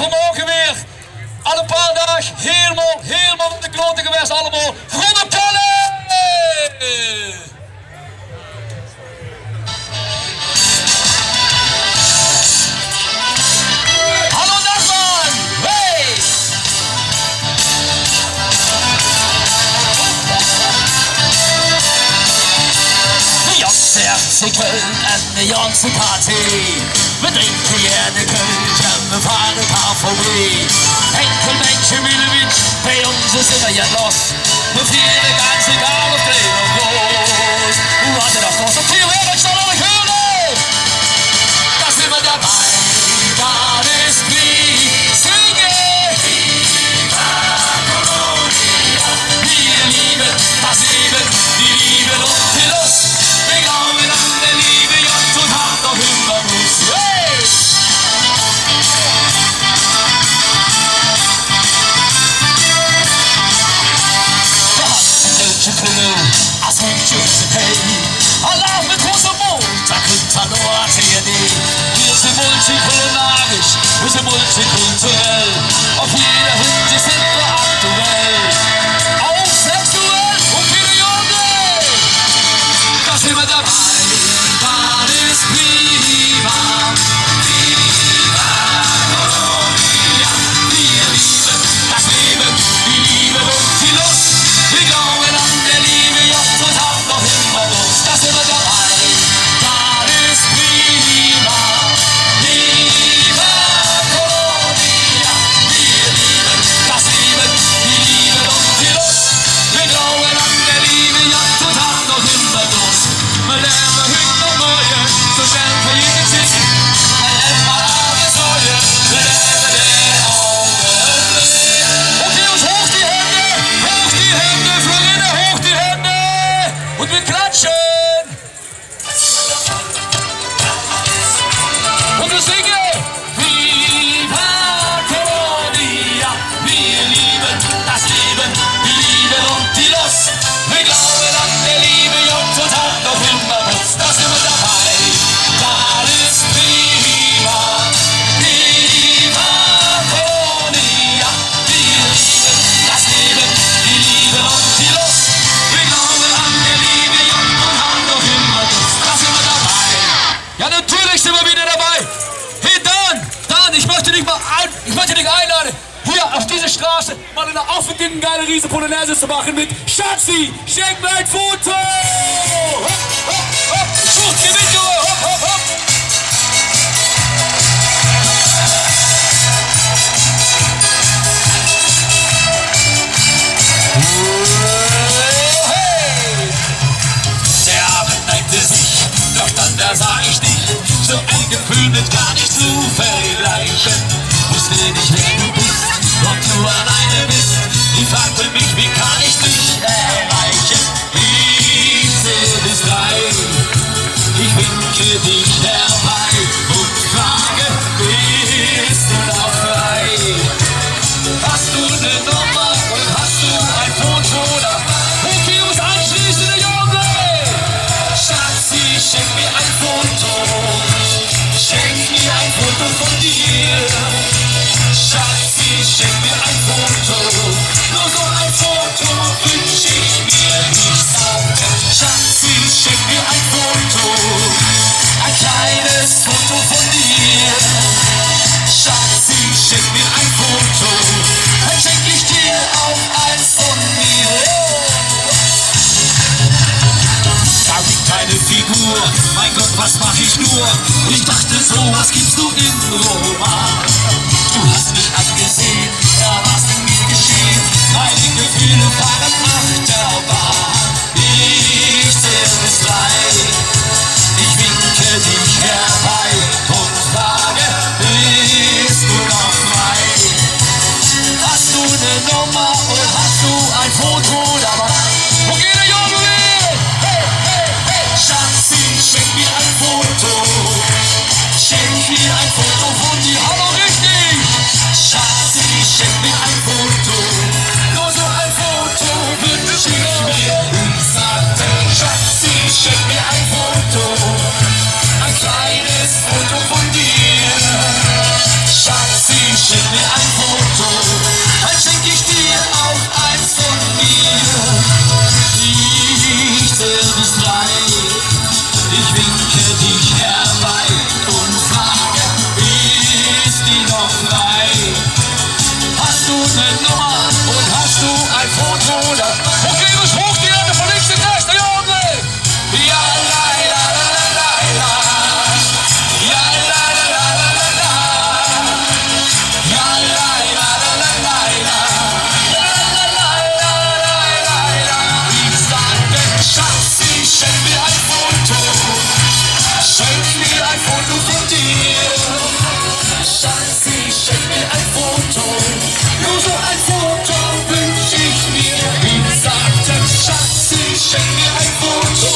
vanmorgen weer. Al een paar dagen helemaal op de kloten geweest allemaal. Goed op tellen! Hallo Dagman! Hey! De Janse Köln en de Janse party. We drinken gerne Kölsch en we varen KVB. Enkel Menschen Milovic, bij ons is er jet los. We vieren ganz egal of klein of groß. Warte doch, was op 400 staat alle Köln. Da sind wir dabei, das ist wie singen. Wir lieben das Leben, die Liebe und die Lust. Wir glauben an der Liebe, Gott und haben doch immer Lust. Allah mit großem Mut, da kommt Hannover TND. Wir sind multikulinarisch, wir sind multikulturell. Auf jeder Hinsicht sind wir aktuell. Auch sexuell und viele Junge. Da sind wir dabei, das ist prima. Viva Colonia. Wir lieben das Leben, die Liebe und die Lust. Wir glauben an der Liebe, Gott und haben noch immer Lust. Da sind wir dabei, das ist prima. Viva Colonia. Wir lieben das Leben, die Liebe und die Lust. Wir glauben an der Liebe, Gott und haben noch immer Lust. Wir lernen heute noch neue, so schnell für jeden Sinn. Ein Emma des Neue, wir lernen den Augenblick. Okay, und hoch die Hände, Florine, hoch die Hände. Und wir klatschen. Und wir singen. Viva Colonia. Wir lieben das Leben, die Liebe und die Lust. Wir glauben an der Liebe, Gott und haben noch immer Lust. Da sind wir dabei, das ist prima. Viva Colonia. Wir lieben das Leben, die Liebe und die Lust. Wir glauben an der Liebe, Gott und haben noch immer Lust. Da sind wir dabei. Ja, natürlich sind wir wieder dabei. Hey Dan, ich möchte dich einladen, hier auf diese Straße mal eine aufwendige geile riese Polonaise zu machen mit Schatzi, schenk mir ein Foto! Hopp, hopp, hopp, sucht die Video, hopp, hopp, hopp! Hey! Der Abend neigte sich, doch dann da sah ich dich. So ein Gefühl mit gar nicht zu vergleichen. Wusste nicht, wer du bist, ob du alleine bist. Die fragte mich, wie kann ich dich erreichen? Ich zähl bis 3, ich winke dich herbei und frage, bist du noch frei? Hast du ne Nummer und hast du ein Foto dabei? Okay, uns anschließende Junge! Schatzi, schenk mir ein Foto. Schenk mir ein Foto von dir. Schatzi, schenk mir ein Foto. Nur so ein Foto wünsch ich mir nichts auf. Schatzi, schenk mir ein Foto. Ein kleines Foto von dir. Schatzi, schenk mir ein Foto. Dann schenk ich dir auch eins von mir. Da liegt deine Figur, mein Gott, was mach ich nur? Ich dachte, sowas gibst du in Roman. Du hast mich angesehen, da war's in mir geschehen. Meine Gefühle fahren Achterbahn. Ich zähl bis 3, ich winke dich herbei und frage, bist du noch frei? Hast du ne Nummer und hast du ein Foto dabei? Wo geht der Junge hin? Hey, hey, hey! Schatzi, schenk mir ein Foto. Schenk mir ein Foto von dir. Hallo, richtig! eine Nummer und hast du ein Foto? Okay, das hoch die Hände von links nach rechts, die Augen. Ja, la, la, la, la, la. Ja, la, la, la, la, la. Ja, la, la, la, la, la, la. Ich sage, Schatz, ich schenk mir ein Foto. Schenk mir ein Foto von dir. Schatz, ich schenk mir ein Foto. Nur so ein Foto wünsch ich mir. Ich sagte, Schatz, ich schenk mir ein Foto.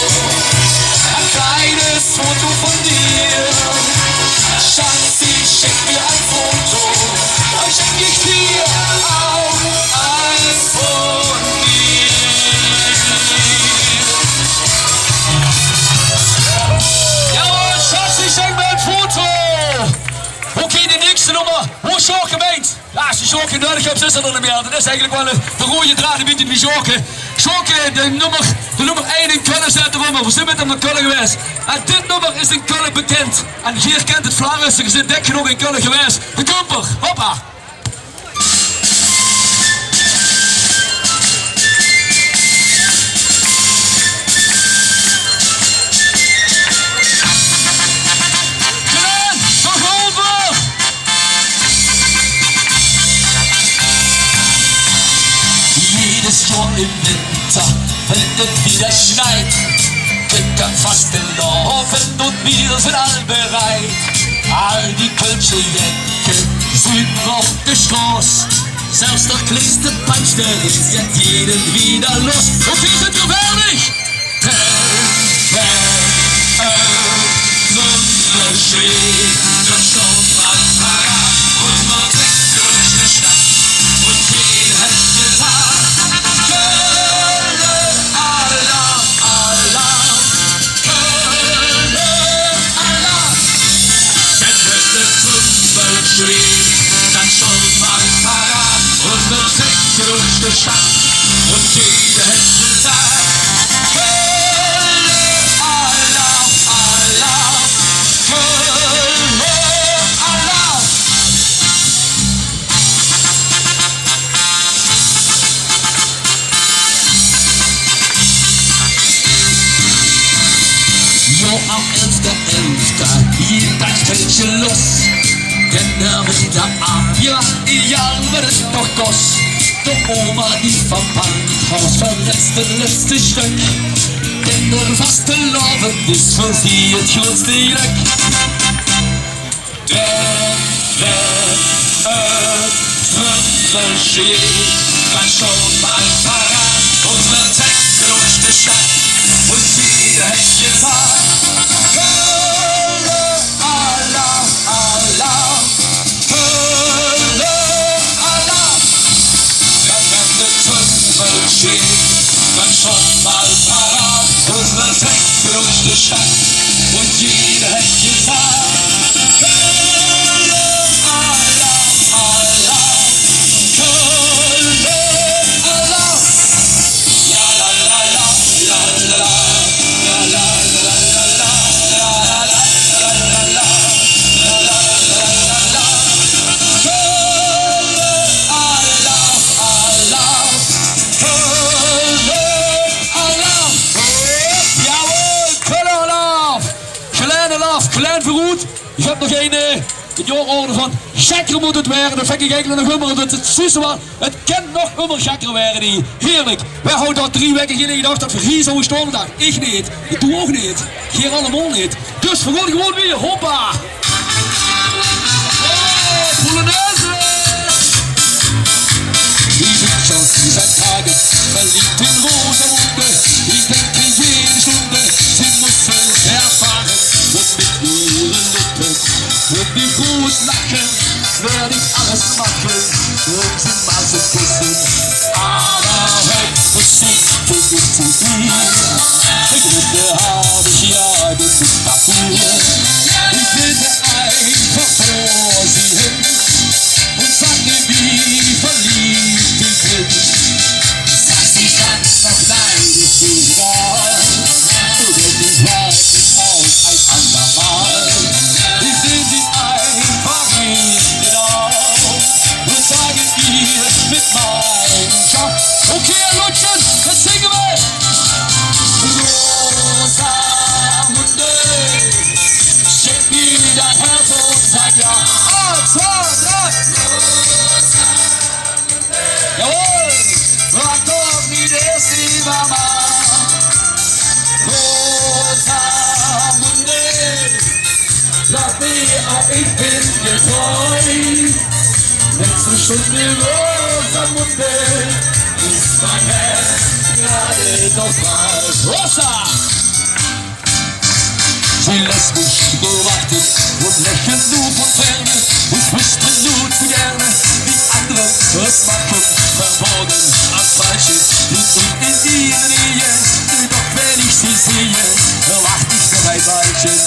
Ein kleines Foto von dir. Schatz, ich schenk mir ein Foto. Dann schenk ich dir auch eins von mir. Jawohl, Schatz, ich schenk mir ein Foto. Okay, die nächste Nummer. Hoe Sjorke meent. Ja, als je Sjorke nodig hebt, is er dan niet meer. Dat is eigenlijk wel de rode draad een beetje bij Sjorke. Sjorke, de nummer 1 in Köln zetten we. We zijn met hem naar Köln geweest. En dit nummer is in Köln bekend. En hier kent het Vlaanderen. Ze zijn dik genoeg in Köln geweest. De Kumper, hoppa. Jedes Jahr im Winter, wenn es wieder schneit, kriegt er fast den Laufen und wir sind all bereit. All die Kölsche Jäcke sind auf der Straße, selbst der kleinste Punch, der ist jetzt jeden wieder los. Und wir sind gefährlich! Sonne steht, dann schon mal parat und man trägt durch die Stadt und jeden hätte Tag. Dann schon mal parat und man trägt durch die Stadt und jede hätte Tag. Köln, Allah, Allah, Köln, Allah. Jo, am 11.11. geht ein Städtchen los. Denn der Winterabend, ja, Jahr wird es doch goss. Der Oma, die verbannt, Haus verletzt das letzte Stück. Denn der Fastelovend ist für sie jetzt schönste Glück. Der Trümmel steht, dann schon mal parat. Unser Text durch die Stadt und jeder hätte gesagt. Dann schon mal parat, unser Text durch die Stadt und jeder hätte gesagt, Köln, Allah, Allah, Köln, Allah. Ja, la, la, la, la, la, la, la, la, la, la, la, la, la, la. Klein verroet. Ich heb nog een jaarorde van Checker moet het werden. Dat vind ik eigenlijk nog immer. Dat het zussen was. Het kan nog immer Checker werden die. Heerlijk. Wij houden dat 3 weken geleden gedacht dat we hier zo'n storm dag. Ik niet. Ik doe ook niet. Hier allemaal niet. Dus we gaan gewoon weer. Hoppa. Polonaise. Diese Chance dieser Tage verliebt in Rosamunde. Ich denke jede Stunde, sie muss es erfahren. Und mit ihren Lippen und die groß lachen, werde ich alles machen, um sie mal zu küssen. Aber heute muss ich zurück zu dir. Die Gründe habe ich ja genug dafür. Ich will sie einfach vor sie hin und sage, wie verliebt ich bin. Sag sie ganz noch nein, ist egal. Oder ich weiß es auch ein andermal. Ich seh sie einfach in den Augen und sage ihr, auch ich bin dir treu. Letzte Stunde Rosamunde ist mein Herz gerade doch frei. Rosa! Sie lässt mich beobachten und lächeln nur von Ferne. Ich wüsste nur zu gerne, wie andere es machen, verborgen am Falschen. Bin ich in ihrer Nähe, doch wenn ich sie sehe, erwacht ich noch ein Weilchen.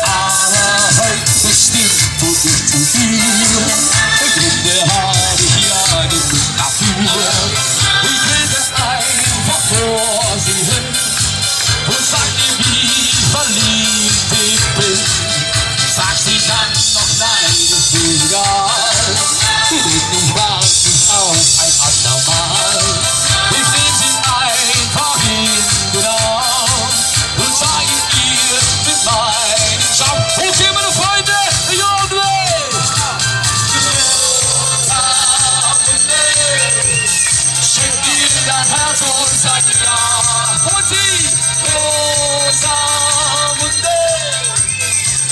Aber heute stimmt und nicht zu viel. Gründe habe ich ja genug dafür. Ich rede einfach vor sie hin und sag ihr, wie verliebt ich bin. Sag sie dann noch nein, ist egal. Sie wird nicht warten auf ein andermal. Ich nehm sie einfach in den Arm und zeige ihr mit meinem Charme. Okay, meine Freunde, ich ordne! Schenk mir dein Herz und sag ja. Und sie, Rosamunde,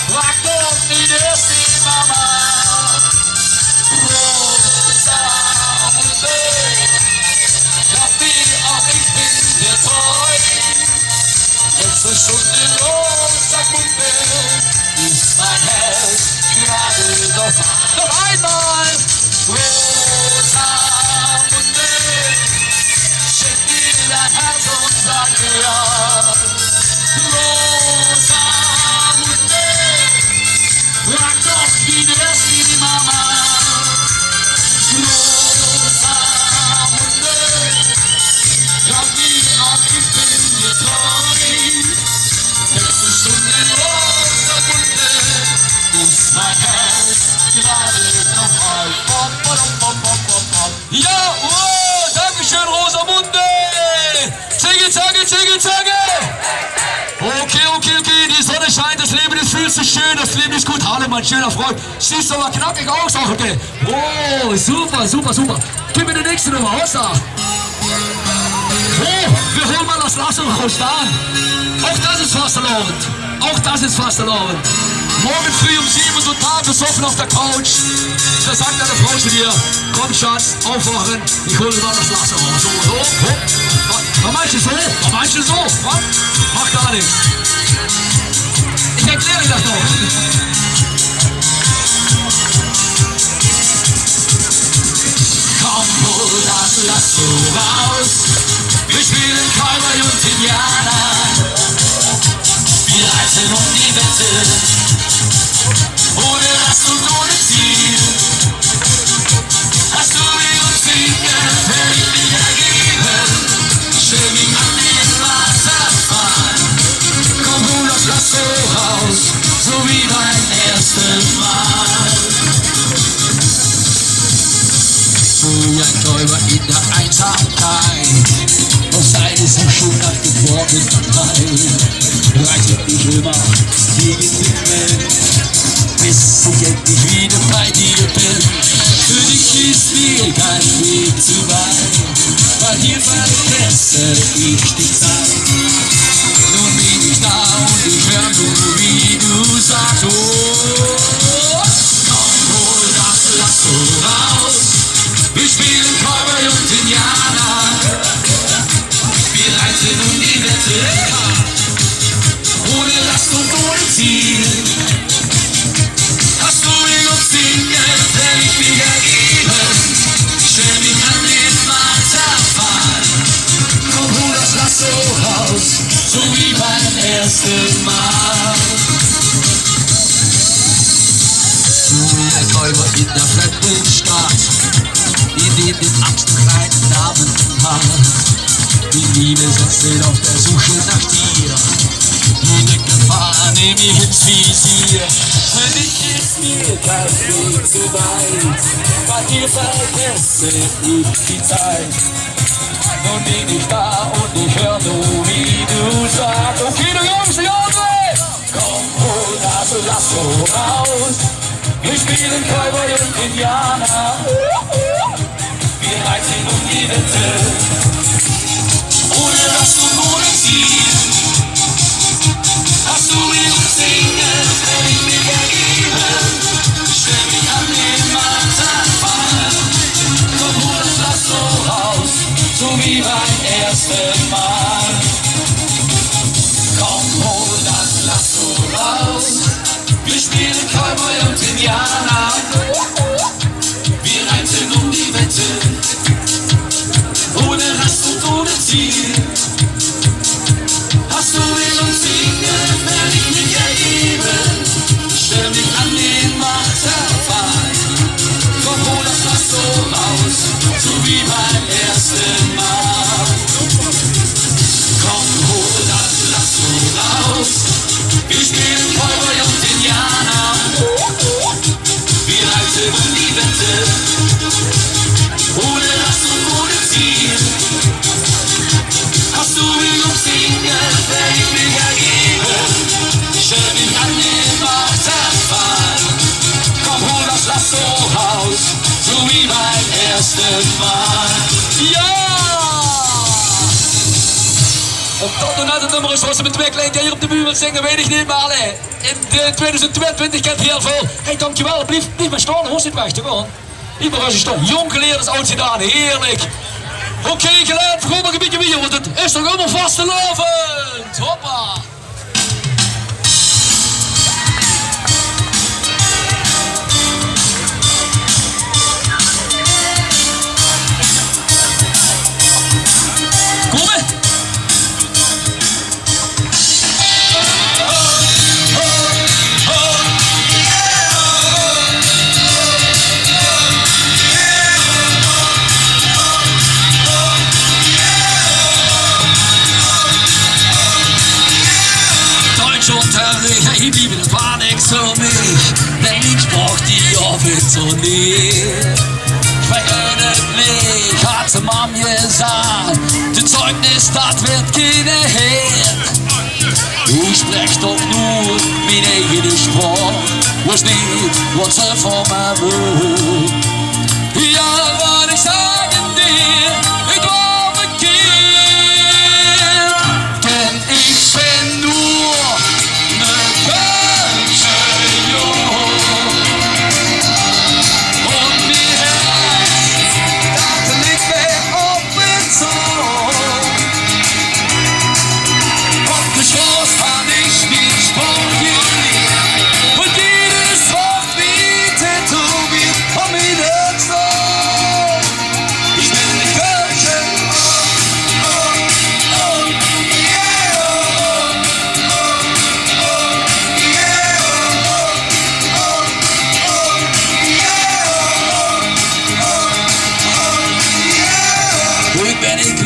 frag doch nicht erst die Mama. Rosamunde, glaub mir auch, ich bin dir treu. Letzte Stunde Rosamunde ist mein Herz gerade doch. Noch einmal! Rosamunde, schenk mir dein Herz und sag ja. Rosamunde, frag doch nicht erst die Mama. Rosamunde, glaub mir auch, ich bin dir treu. Letzte Stunde Rosamunde ist mein Herz gerade noch frei. Ja, oh, Dankeschön, Rosamunde! Zicke, zacke, zicke, zacke! Okay, die Sonne scheint, das Leben ist viel zu schön, das Leben ist gut. Hallo, mein schöner Freund, siehst du aber knackig aus, okay? Oh, super. Gib mir die nächste Nummer, was da? Oh, wir holen mal das Lasso raus, da. Auch das ist fast erlaubt. Morgen früh um 7 total besoffen auf der Couch. Da sagt deine Frau zu dir, komm Schatz, aufwachen, ich hole mal das Lasso raus. So. Was meinst du so? Was? Mach gar nichts. Ich erkläre dir das noch. Komm, hol das Lasso raus. Wir spielen Cowboy und Indianer. Wir reisen um die Wette. Ohne Rast und ohne Ziel. Hast du mir uns singen, will ich dich ergeben. Stell mich an den Wasserfall. Komm, hol das Lasso raus, so wie beim ersten Mal. Wie ein Täuber in der Einsamkeit, auf seine Suche nach dem Morgenteil. Reitet mich immer gegen den Wind, bis ich endlich wieder bei dir bin. Für dich ist mir kein Weg zu weit, weil hier vergesse ich die Zeit. Nun bin ich da und ich hör nur, wie du sagst, oh, komm, hol das Lasso raus. Wir spielen Cowboy und Indianer. Wir reisen um die Wette. Ohne Last und ohne Ziel. Hast du mir uns singen, will ich mich ergeben. Stell mich an den Wasserfall. Komm, hol das Lasso raus, so wie beim ersten Mal. Ein Täuber in der fremden Stadt, in dem den Angst kleinen Namen hat. Die Liebe setzt ihn auf der Suche nach dir. Jede Gefahr nehm ich ins Visier. Für dich ist mir kein Weg zu weit, bei dir vergesse ich die Zeit. Nun bin ich da und ich hör nur, wie du sagst, okay, du Jungs, die Junge! Komm, hol das Lasso raus. Wir spielen Cowboy und Indianer. Wir reisen um die Wette. Ohne Rast und ohne Ziel. Hast du mir uns singen, will ich mich ergeben. ersten Mal. Komm, hol das Lasso raus. Wir spielen Cowboy und Indianer. Wir reiten um die Wette, ohne Rast und ohne Ziel. Hast du will und singen, werde ich mich ergeben. Stell mich an den Marterpfahl. Komm, hol das Lasso raus, so wie beim ersten Mal. Komm, hol das Lasso raus. Wir spielen Cowboy und Indianer. Wir reiten um die Wette, ohne Rast und ohne Ziel. Hast du will und singen, werde ich mich ergeben. Stell mich an den Marterpfahl. Komm, hol das Lasso raus, so wie beim ersten Mal. Ja! Of dat nou net het nummer is zoals ze met twee kleintjes hier op de buurt zingen, weet ik niet, maar allee, in 2022 kent heel veel. Hey, dankjewel, blijf maar staan, hoe zit weg, gewoon. Niet meer als je staat, jong geleerd is oud gedaan, heerlijk. Oké, geleerd, vergoed nog een beetje weer, want het is toch allemaal vastelovend. Hoppa! Hey, Liebe, das war nix für mich, denn ich brauch die Office nicht. Verhindert mich, hat sie Mom gesagt, das Zeugnis, das wird keine Herd. Ich sprech doch nur mein eigenes Sprach, was nicht, was sie von mir will. Ja, was ich sagen dir, ich war bekehrt, denn ich bin nur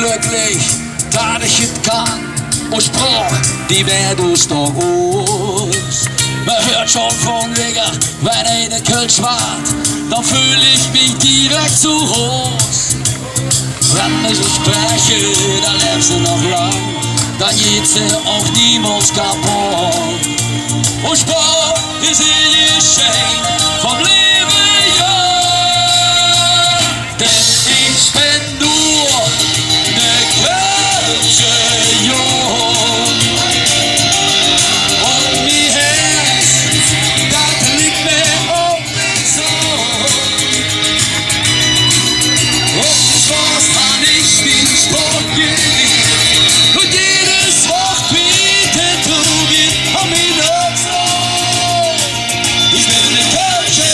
glücklich, dat ich het kann. Und Spruch, die wär du's doch aus. Man hört schon von Wigger, wenn eine Kölsch wart, dann fühl ich mich direkt zu Hause. Wenn wir so sprechen, dann lebst du noch lang, dann geht sie auch niemals kaputt. Und Spruch ist ihr Geschenk vom Leben, ja. Denn ich bin nur und mein Herz, das liegt mir auf den Sohn. Und was kann ich den Sport gewinnen? Und jedes Wort bietet du mir am Mittag so. Ich bin eine Kirche.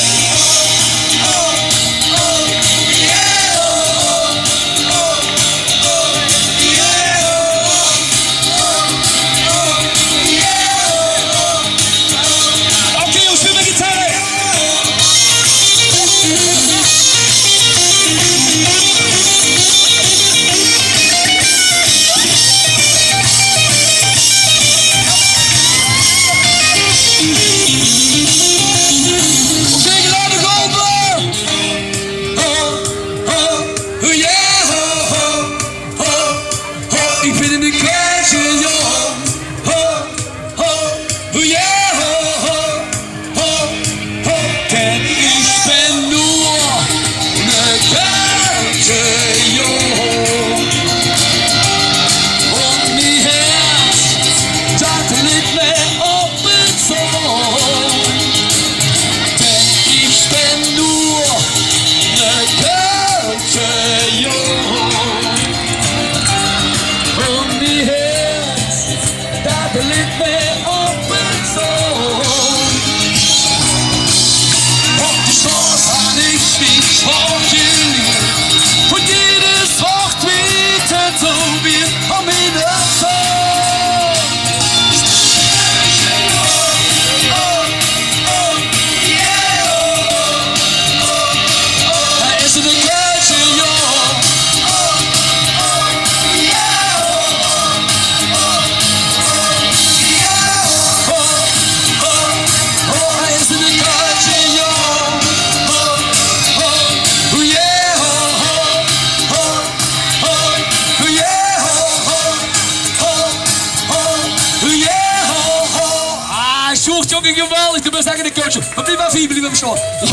Junge, geweldig. Du bist eigentlich der Coach. Aber blieb auf hier, blieb auf Schau. Ich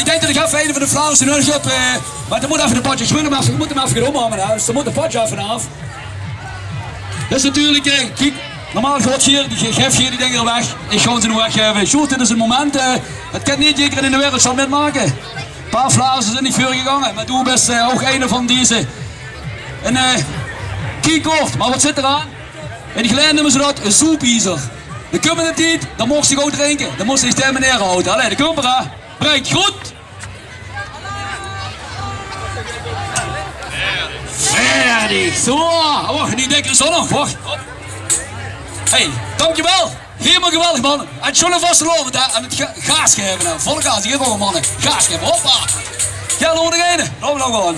denk, dat ik even een van de vrouwen zijn nodig heb. Maar dan moet even de potje. Ik moet hem even omhangen. Dus dan moet de potje even af. Dat is natuurlijk, kijk. Normaal gaat hier, die geeft hier die dingen er weg. Ik ga ze nu weggeven. Sjoerd, dit is een moment. Het kan niet iedereen in de wereld zal metmaken. Een paar Vlaamsen zijn niet voor gegaan. Maar du bent ook een van deze. En keycord, maar wat zit eraan? In die kleine noemen ze dat een soepiezer. De komende tijd, dan mocht ze ook drinken. Dan moest ze zich tegen meneer houden. Allee, de kumper hè. Breekt goed. Fertig. Zo. Wacht, die dikke zon nog. Wacht. Hey, dankjewel. Helemaal geweldig man. En het zullen vast geloven hè. En het gaas geven hè. Volle gaas. Hier gewoon mannen. Gaas geven. Hoppa. Ja, nog een ene. Loop nog gewoon.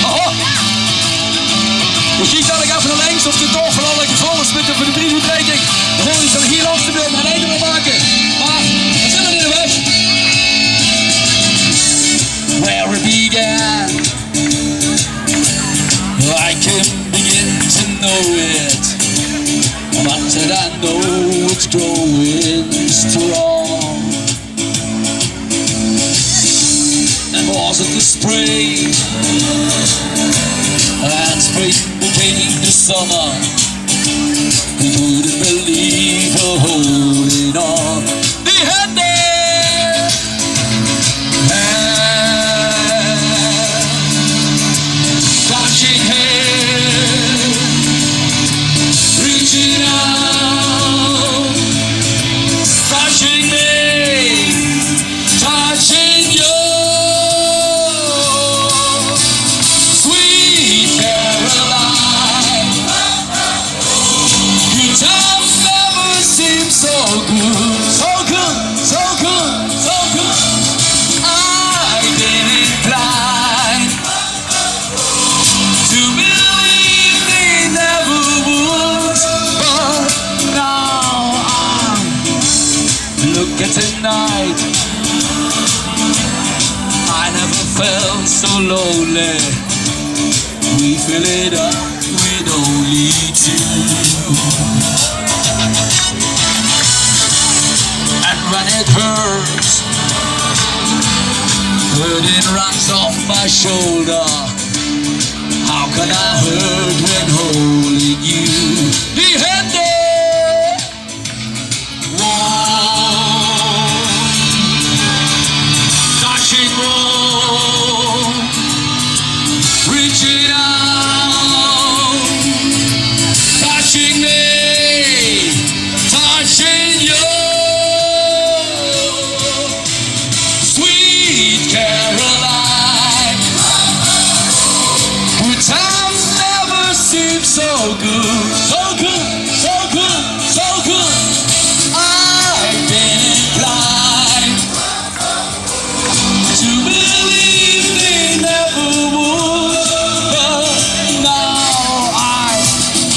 Aha. Dus hier kan ik even naar links of de toch van alle gevallen spitten voor de 3 uur trekking. Dan hoor je ze hier langs de beeld een einde wil maken. Maar we zijn er in de weg. Where it began, I can begin to know it. But that I know it's growing strong. And was it the spring? And spring became the summer. We couldn't believe we're holding on. The hand there. Touching hands, reaching out, touching me, touching you. Sweet Caroline, good times never seem so good, so good, so good, so good. I've been inclined to believe they never would, but now look at tonight. I never felt so lonely. We fill it up with only two. And when it hurts, burden runs off my shoulder. How can I hurt when holding you? The hand there. Warm, touching warm, reaching out, touching me, touching you. Sweet Caroline, good times never seem so good, so good, so good, so good. I've been inclined to believe they never would, but now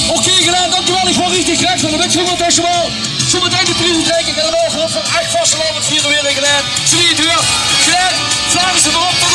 Oké, gedaan, dankjewel. Ik word richtig graag van de weg. Goed, dat is wel. Zometeen de 3 uur trekking. En dan mogen we van 8 vaste landen 4 uur weer gedaan. 3 uur. Gedaan. Vlaanderen erop.